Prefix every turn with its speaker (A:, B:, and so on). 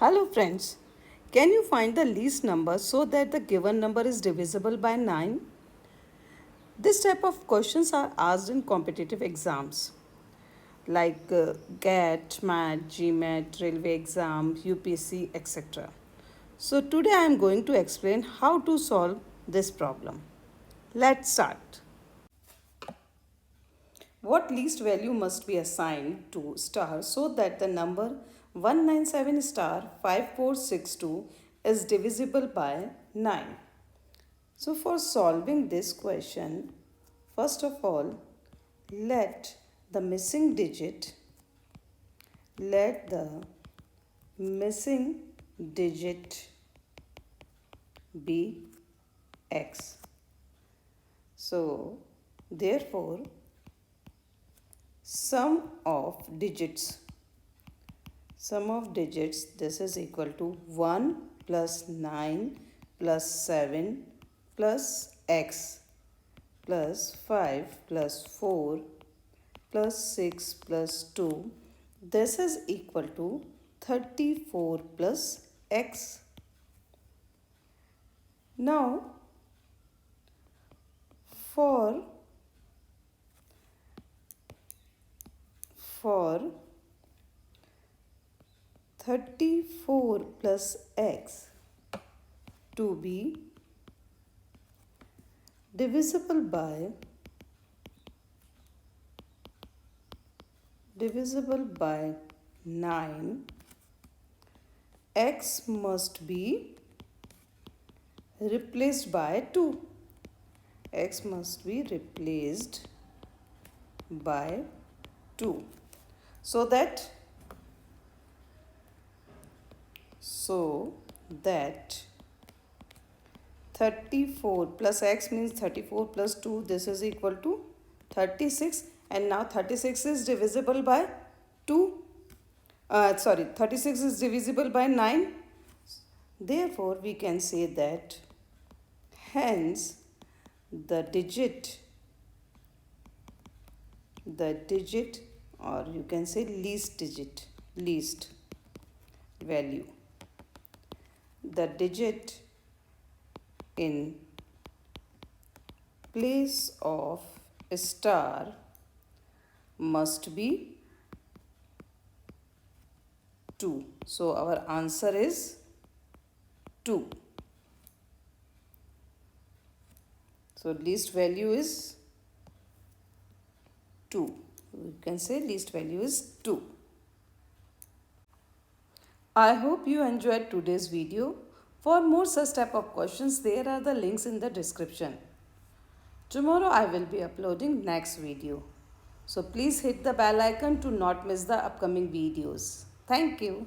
A: Hello friends, can you find the least number so that the given number is divisible by 9? This type of questions are asked in competitive exams like GAT, MAT, GMAT, Railway exam, UPSC, etc. So today I am going to explain how to solve this problem. Let's start. What least value must be assigned to star so that the number 197 star 5462 is divisible by 9? So for solving this question, first of all, let the missing digit, let the missing digit be x. So therefore, sum of digits this is equal to 1 plus 9 plus 7 plus x plus 5 plus 4 plus 6 plus 2, this is equal to 34 plus x. Now for 34 plus x to be divisible by 9, x must be replaced by 2. X must be replaced by 2 so that 34 plus x means 34 plus 2, this is equal to 36, and now 36 is divisible by 2. 36 is divisible by 9. Therefore, we can say that hence the digit or you can say least value, the digit in place of star must be 2. So our answer is 2. So least value is 2. You can say least value is 2. I hope you enjoyed today's video. For more such type of questions, there are the links in the description. Tomorrow I will be uploading next video. So please hit the bell icon to not miss the upcoming videos. Thank you.